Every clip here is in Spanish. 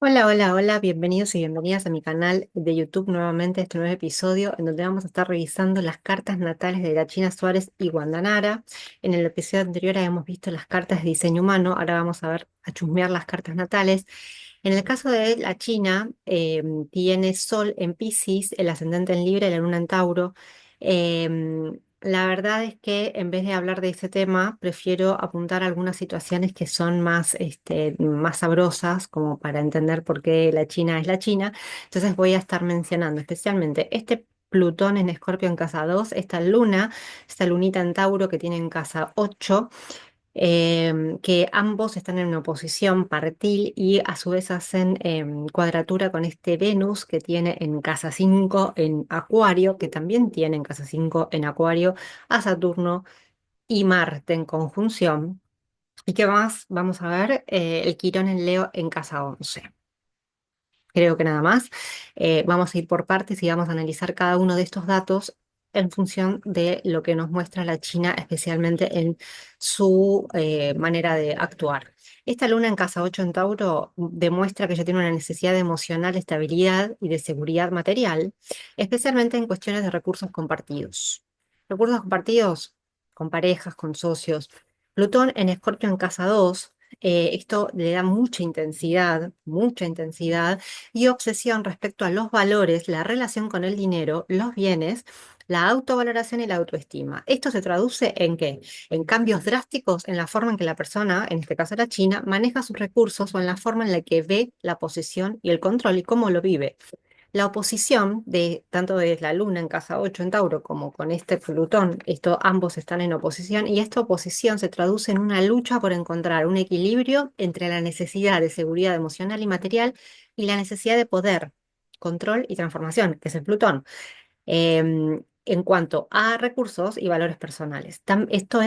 Hola, hola, hola, bienvenidos y bienvenidas a mi canal de YouTube nuevamente, este nuevo episodio en donde vamos a estar revisando las cartas natales de la China Suárez y Wanda Nara. En el episodio anterior habíamos visto las cartas de diseño humano, ahora vamos a ver, a chusmear las cartas natales. En el caso de la China, tiene Sol en Piscis, el ascendente en Libra y la Luna en Tauro. La verdad es que en vez de hablar de ese tema, prefiero apuntar a algunas situaciones que son más, más sabrosas, como para entender por qué la China es la China. Entonces voy a estar mencionando especialmente este Plutón en Escorpio en casa 2, esta lunita en Tauro que tiene en casa 8, que ambos están en una oposición partil y a su vez hacen cuadratura con este Venus que tiene en casa 5 en Acuario, que también tiene en casa 5 en Acuario a Saturno y Marte en conjunción. ¿Y qué más? Vamos a ver el Quirón en Leo en casa 11. Creo que nada más. Vamos a ir por partes y vamos a analizar cada uno de estos datos en función de lo que nos muestra la China, especialmente en su manera de actuar. Esta luna en casa 8 en Tauro demuestra que ella tiene una necesidad de emocional estabilidad y de seguridad material, especialmente en cuestiones de recursos compartidos. Recursos compartidos con parejas, con socios. Plutón en Escorpio en casa 2. Esto le da mucha intensidad y obsesión respecto a los valores, la relación con el dinero, los bienes, la autovaloración y la autoestima. ¿Esto se traduce en qué? En cambios drásticos en la forma en que la persona, en este caso la China, maneja sus recursos o en la forma en la que ve la posesión y el control y cómo lo vive. La oposición de tanto de la Luna en casa 8 en Tauro como con este Plutón, ambos están en oposición y esta oposición se traduce en una lucha por encontrar un equilibrio entre la necesidad de seguridad emocional y material y la necesidad de poder, control y transformación, que es el Plutón, en cuanto a recursos y valores personales.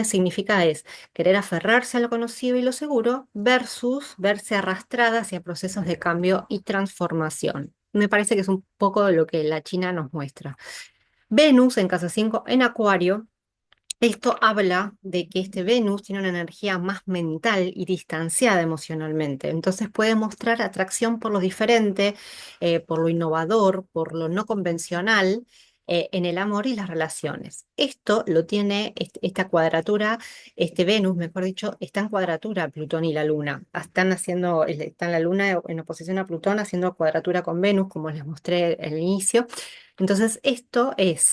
Significa querer aferrarse a lo conocido y lo seguro versus verse arrastrada hacia procesos de cambio y transformación. Me parece que es un poco lo que la China nos muestra. Venus en casa 5 en Acuario. Esto habla de que este Venus tiene una energía más mental y distanciada emocionalmente. Entonces puede mostrar atracción por lo diferente, por lo innovador, por lo no convencional, en el amor y las relaciones. Esto lo tiene esta cuadratura, este Venus, mejor dicho, está en cuadratura Plutón y la Luna. Está la Luna en oposición a Plutón haciendo cuadratura con Venus, como les mostré al inicio. Entonces,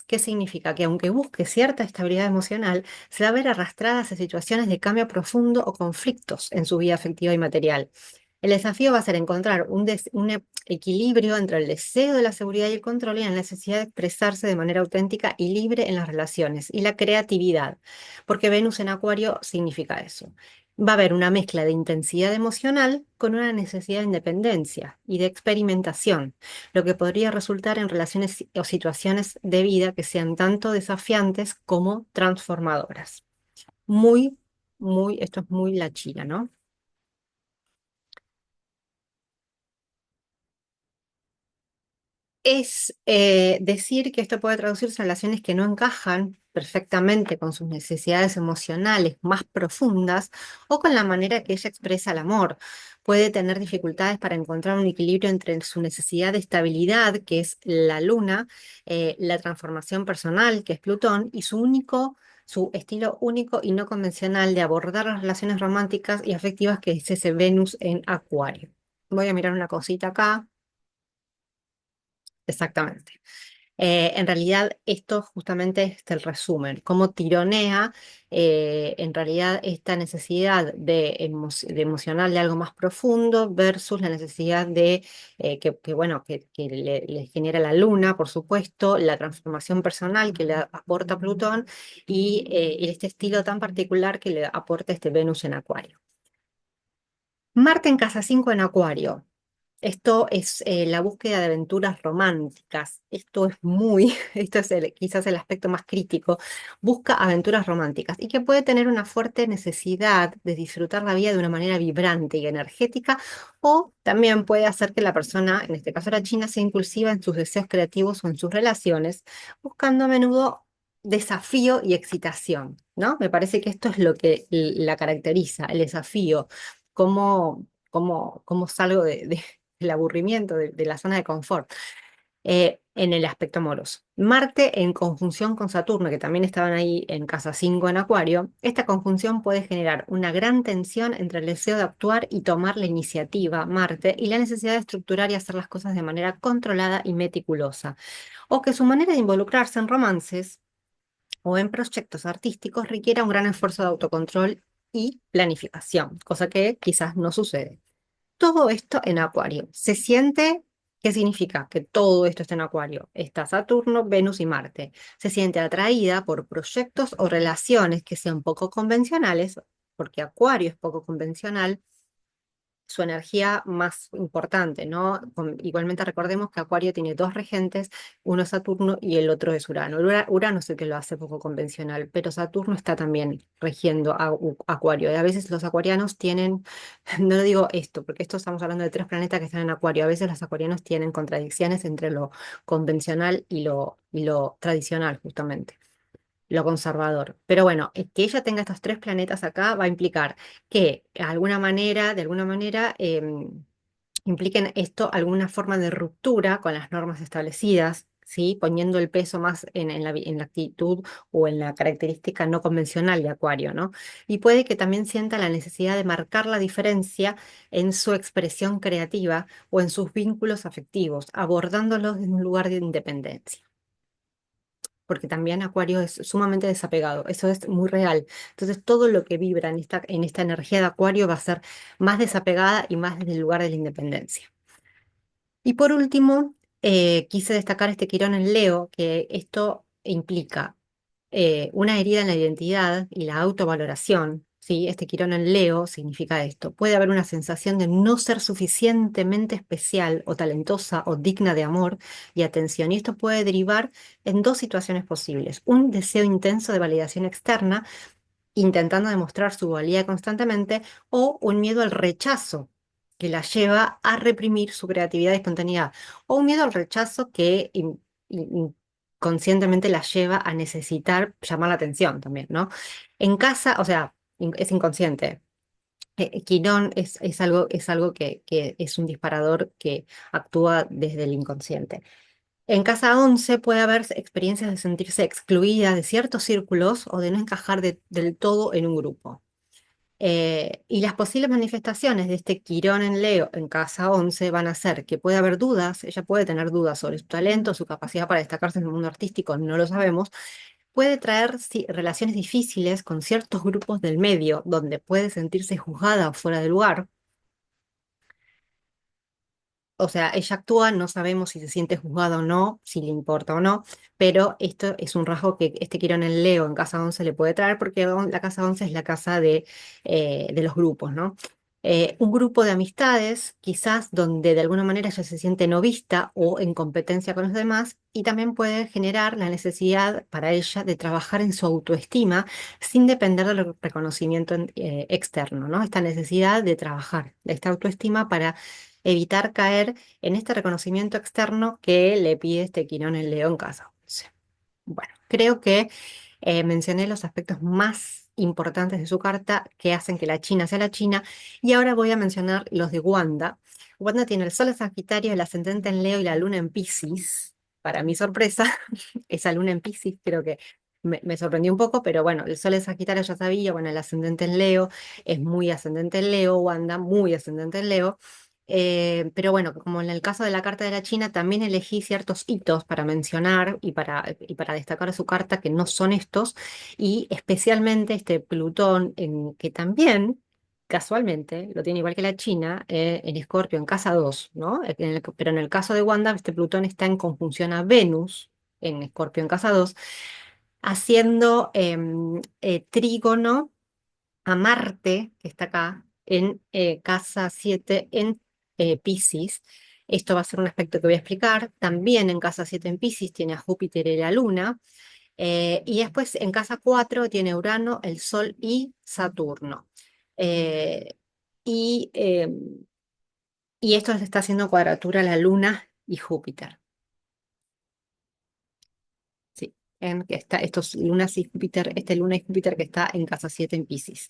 ¿qué significa? Que aunque busque cierta estabilidad emocional, se va a ver arrastrada hacia situaciones de cambio profundo o conflictos en su vida afectiva y material. El desafío va a ser encontrar un equilibrio entre el deseo de la seguridad y el control y la necesidad de expresarse de manera auténtica y libre en las relaciones y la creatividad, porque Venus en Acuario significa eso. Va a haber una mezcla de intensidad emocional con una necesidad de independencia y de experimentación, lo que podría resultar en relaciones o situaciones de vida que sean tanto desafiantes como transformadoras. Muy, esto es muy la China, ¿no? Es decir que esto puede traducirse en relaciones que no encajan perfectamente con sus necesidades emocionales más profundas o con la manera que ella expresa el amor. Puede tener dificultades para encontrar un equilibrio entre su necesidad de estabilidad, que es la luna, la transformación personal, que es Plutón, y su estilo único y no convencional de abordar las relaciones románticas y afectivas, que es ese Venus en Acuario. Voy a mirar una cosita acá. Exactamente. En realidad, esto justamente es el resumen, cómo tironea en realidad esta necesidad de emocional de algo más profundo versus la necesidad bueno, que le genera la luna, por supuesto, la transformación personal que le aporta Plutón y este estilo tan particular que le aporta este Venus en Acuario. Marte en casa 5 en Acuario. Esto es la búsqueda de aventuras románticas. Esto es quizás el aspecto más crítico. Busca aventuras románticas y que puede tener una fuerte necesidad de disfrutar la vida de una manera vibrante y energética, o también puede hacer que la persona, en este caso la China, sea impulsiva en sus deseos creativos o en sus relaciones, buscando a menudo desafío y excitación, ¿no? Me parece que esto es lo que la caracteriza, el desafío. ¿Cómo salgo el aburrimiento, de la zona de confort, en el aspecto amoroso. Marte en conjunción con Saturno, que también estaban ahí en casa 5 en Acuario, esta conjunción puede generar una gran tensión entre el deseo de actuar y tomar la iniciativa, Marte, y la necesidad de estructurar y hacer las cosas de manera controlada y meticulosa, o que su manera de involucrarse en romances o en proyectos artísticos requiera un gran esfuerzo de autocontrol y planificación, cosa que quizás no sucede. Todo esto en Acuario. Se siente, ¿qué significa? Que todo esto está en Acuario. Está Saturno, Venus y Marte. Se siente atraída por proyectos o relaciones que sean poco convencionales, porque Acuario es poco convencional, su energía más importante, ¿no? Igualmente recordemos que Acuario tiene dos regentes, uno es Saturno y el otro es Urano. Urano es el que lo hace poco convencional, pero Saturno está también regiendo a Acuario. Y a veces los acuarianos tienen, no digo esto, porque esto estamos hablando de tres planetas que están en Acuario, a veces los acuarianos tienen contradicciones entre lo convencional y lo tradicional, justamente lo conservador. Pero bueno, que ella tenga estos tres planetas acá va a implicar que de alguna manera, impliquen esto alguna forma de ruptura con las normas establecidas, ¿sí? Poniendo el peso más en la actitud o en la característica no convencional de Acuario, ¿no? Y puede que también sienta la necesidad de marcar la diferencia en su expresión creativa o en sus vínculos afectivos, abordándolos desde un lugar de independencia, porque también Acuario es sumamente desapegado, eso es muy real. Entonces todo lo que vibra en esta energía de Acuario va a ser más desapegada y más desde el lugar de la independencia. Y por último, quise destacar este Quirón en Leo, que esto implica una herida en la identidad y la autovaloración, ¿sí? Este Quirón en Leo significa esto. Puede haber una sensación de no ser suficientemente especial o talentosa o digna de amor y atención. Y esto puede derivar en dos situaciones posibles. Un deseo intenso de validación externa, intentando demostrar su valía constantemente, o un miedo al rechazo que la lleva a reprimir su creatividad y espontaneidad, o un miedo al rechazo que conscientemente la lleva a necesitar llamar la atención también, ¿no? En casa, o sea, es inconsciente. Quirón es algo que es un disparador que actúa desde el inconsciente. En casa 11 puede haber experiencias de sentirse excluida de ciertos círculos o de no encajar del todo en un grupo. Y las posibles manifestaciones de este Quirón en Leo en casa 11 van a ser que puede haber dudas, ella puede tener dudas sobre su talento, su capacidad para destacarse en el mundo artístico, no lo sabemos. Puede traer relaciones difíciles con ciertos grupos del medio, donde puede sentirse juzgada o fuera de lugar. O sea, ella actúa, no sabemos si se siente juzgada o no, si le importa o no, pero esto es un rasgo que este Quirón en Leo en casa 11 le puede traer, porque la casa 11 es la casa de los grupos, ¿no? Un grupo de amistades, quizás donde de alguna manera ella se siente no vista o en competencia con los demás, y también puede generar la necesidad para ella de trabajar en su autoestima sin depender del reconocimiento externo, ¿no? Esta necesidad de trabajar, de esta autoestima para evitar caer en este reconocimiento externo que le pide este Quirón en León casa 11. Bueno, creo que mencioné los aspectos más importantes de su carta que hacen que la China sea la China, y ahora voy a mencionar los de Wanda. Wanda tiene el Sol en Sagitario, el ascendente en Leo y la Luna en Piscis. Para mi sorpresa, esa Luna en Piscis creo que me sorprendió un poco, pero bueno, el Sol en Sagitario ya sabía, bueno, el ascendente en Leo es muy ascendente en Leo, Wanda muy ascendente en Leo. Pero bueno, como en el caso de la carta de la China, también elegí ciertos hitos para mencionar y para destacar su carta que no son estos, y especialmente este Plutón, que también casualmente lo tiene igual que la China, en Escorpio, en casa 2, ¿no? Pero en el caso de Wanda, este Plutón está en conjunción a Venus en Escorpio, en casa 2, haciendo trígono a Marte, que está acá, en casa 7 en Piscis. Esto va a ser un aspecto que voy a explicar. También en casa 7 en Piscis tiene a Júpiter y la Luna. Y después en casa 4 tiene Urano, el Sol y Saturno. Eh, y, eh, y esto le está haciendo cuadratura a la Luna y Júpiter. Sí, que está estos lunas y Júpiter, este Luna y Júpiter que está en casa 7 en Piscis.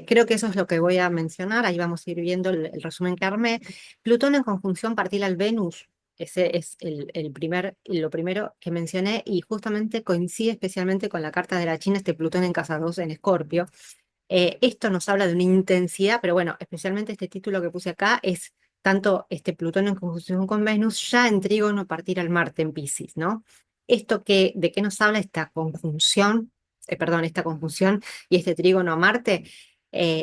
Creo que eso es lo que voy a mencionar. Ahí vamos a ir viendo el resumen que armé. Plutón en conjunción partil al Venus. Ese es lo primero que mencioné y justamente coincide especialmente con la carta de la China, este Plutón en casa 2 en Escorpio. Esto nos habla de una intensidad, pero bueno, especialmente este título que puse acá es tanto este Plutón en conjunción con Venus, ya en trígono partir al Marte en Piscis, ¿no? ¿De qué nos habla esta conjunción? Perdón, esta conjunción y este trígono a Marte,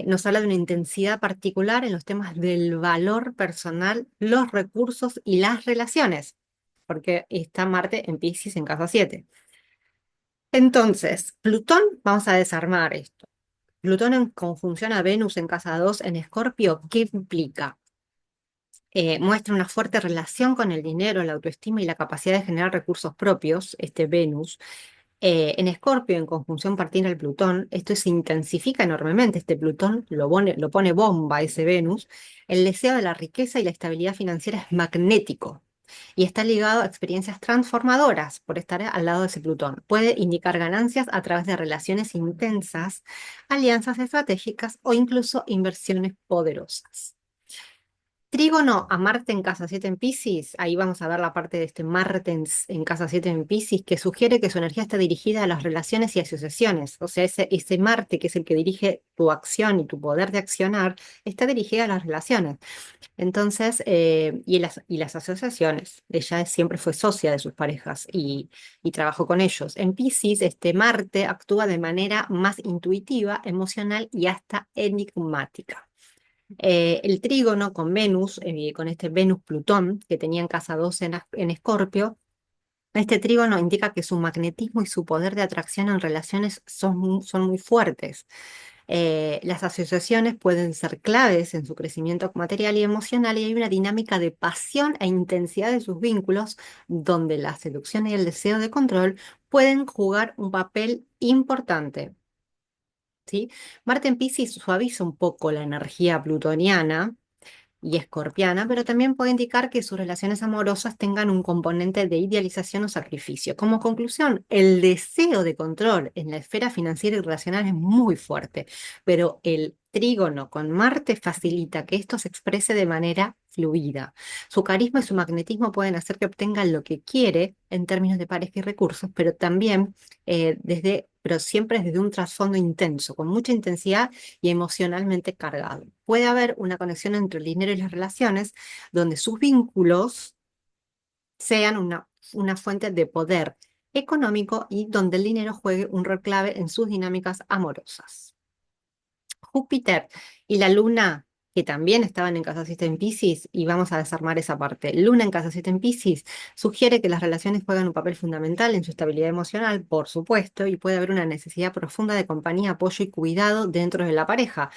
nos habla de una intensidad particular en los temas del valor personal, los recursos y las relaciones, porque está Marte en Piscis en casa 7. Entonces, Plutón, vamos a desarmar esto. Plutón en conjunción a Venus en casa 2 en Escorpio, ¿qué implica? Muestra una fuerte relación con el dinero, la autoestima y la capacidad de generar recursos propios, este Venus. En Escorpio, en conjunción partir al Plutón, esto se intensifica enormemente. Este Plutón lo pone bomba, ese Venus. El deseo de la riqueza y la estabilidad financiera es magnético y está ligado a experiencias transformadoras por estar al lado de ese Plutón. Puede indicar ganancias a través de relaciones intensas, alianzas estratégicas o incluso inversiones poderosas. Trígono a Marte en casa 7 en Piscis, ahí vamos a ver la parte de este Marte en casa 7 en Piscis, que sugiere que su energía está dirigida a las relaciones y asociaciones. O sea, ese Marte, que es el que dirige tu acción y tu poder de accionar, está dirigida a las relaciones. Entonces, y las asociaciones. Ella siempre fue socia de sus parejas y trabajó con ellos. En Piscis, este Marte actúa de manera más intuitiva, emocional y hasta enigmática. El trígono con Venus, con este Venus-Plutón, que tenía en casa 12 en Escorpio, este trígono indica que su magnetismo y su poder de atracción en relaciones son muy fuertes. Las asociaciones pueden ser claves en su crecimiento material y emocional y hay una dinámica de pasión e intensidad de sus vínculos donde la seducción y el deseo de control pueden jugar un papel importante. ¿Sí? Marte en Piscis suaviza un poco la energía plutoniana y escorpiana, pero también puede indicar que sus relaciones amorosas tengan un componente de idealización o sacrificio. Como conclusión, el deseo de control en la esfera financiera y relacional es muy fuerte, pero el trígono con Marte facilita que esto se exprese de manera fluida. Su carisma y su magnetismo pueden hacer que obtenga lo que quiere en términos de pareja y recursos, pero también pero siempre desde un trasfondo intenso, con mucha intensidad y emocionalmente cargado. Puede haber una conexión entre el dinero y las relaciones, donde sus vínculos sean una fuente de poder económico y donde el dinero juegue un rol clave en sus dinámicas amorosas. Júpiter y la Luna, que también estaban en casa 7 en Piscis, y vamos a desarmar esa parte. Luna en casa 7 en Piscis sugiere que las relaciones juegan un papel fundamental en su estabilidad emocional, por supuesto, y puede haber una necesidad profunda de compañía, apoyo y cuidado dentro de la pareja.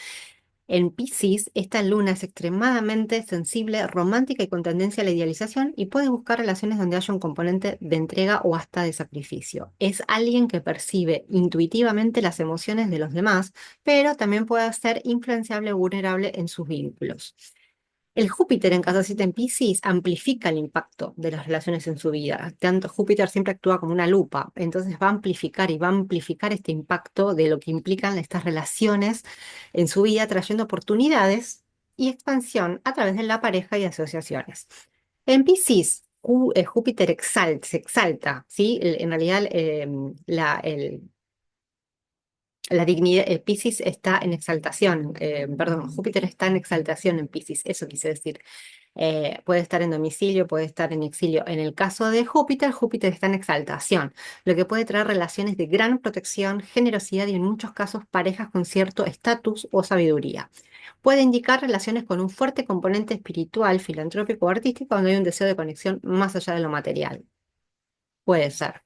En Piscis, esta luna es extremadamente sensible, romántica y con tendencia a la idealización y puede buscar relaciones donde haya un componente de entrega o hasta de sacrificio. Es alguien que percibe intuitivamente las emociones de los demás, pero también puede ser influenciable o vulnerable en sus vínculos. El Júpiter en casa 7 en Piscis amplifica el impacto de las relaciones en su vida. Tanto Júpiter siempre actúa como una lupa, entonces va a amplificar y va a amplificar este impacto de lo que implican estas relaciones en su vida, trayendo oportunidades y expansión a través de la pareja y asociaciones. En Piscis, Júpiter se exalta, ¿sí? En realidad, la dignidad, Piscis está en exaltación, perdón, Júpiter está en exaltación en Piscis, eso quise decir. Puede estar en domicilio, puede estar en exilio. En el caso de Júpiter, Júpiter está en exaltación, lo que puede traer relaciones de gran protección, generosidad y en muchos casos parejas con cierto estatus o sabiduría. Puede indicar relaciones con un fuerte componente espiritual, filantrópico o artístico, donde hay un deseo de conexión más allá de lo material. Puede ser.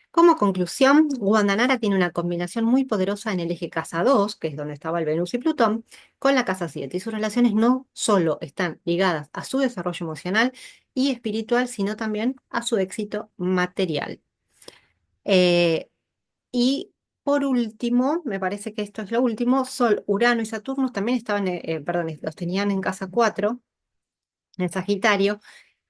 Como conclusión, Guandanara tiene una combinación muy poderosa en el eje casa 2, que es donde estaba el Venus y Plutón, con la casa 7. Y sus relaciones no solo están ligadas a su desarrollo emocional y espiritual, sino también a su éxito material. Eh, y por último, me parece que esto es lo último, Sol, Urano y Saturno también estaban, perdón, los tenían en casa 4, en Sagitario,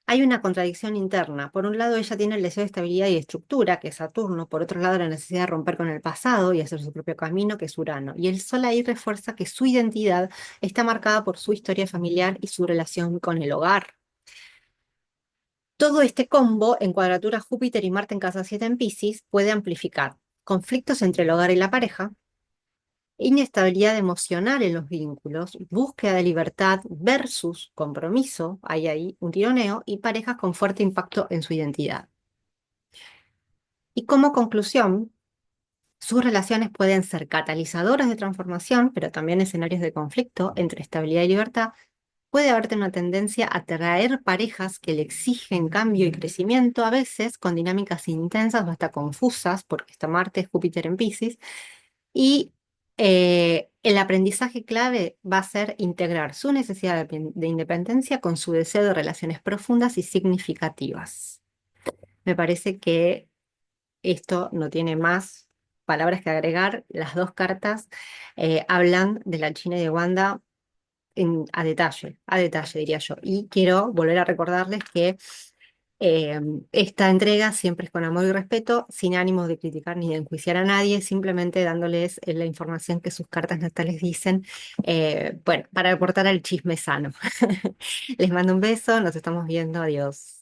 hay una contradicción interna. Por un lado, ella tiene el deseo de estabilidad y estructura, que es Saturno. Por otro lado, la necesidad de romper con el pasado y hacer su propio camino, que es Urano. Y el Sol ahí refuerza que su identidad está marcada por su historia familiar y su relación con el hogar. Todo este combo, en cuadratura Júpiter y Marte en casa 7 en Piscis, puede amplificar conflictos entre el hogar y la pareja, inestabilidad emocional en los vínculos, búsqueda de libertad versus compromiso, hay ahí un tironeo, y parejas con fuerte impacto en su identidad. Y como conclusión, sus relaciones pueden ser catalizadoras de transformación, pero también escenarios de conflicto entre estabilidad y libertad. Puede haberte una tendencia a atraer parejas que le exigen cambio y crecimiento, a veces con dinámicas intensas o hasta confusas, porque está Marte, Júpiter en Piscis. Y el aprendizaje clave va a ser integrar su necesidad de independencia con su deseo de relaciones profundas y significativas. Me parece que esto no tiene más palabras que agregar. Las dos cartas hablan de la China y de Wanda a detalle diría yo. Y quiero volver a recordarles que eh, esta entrega siempre es con amor y respeto, sin ánimos de criticar ni de enjuiciar a nadie, simplemente dándoles la información que sus cartas natales dicen, bueno, para aportar al chisme sano. Les mando un beso, nos estamos viendo, adiós.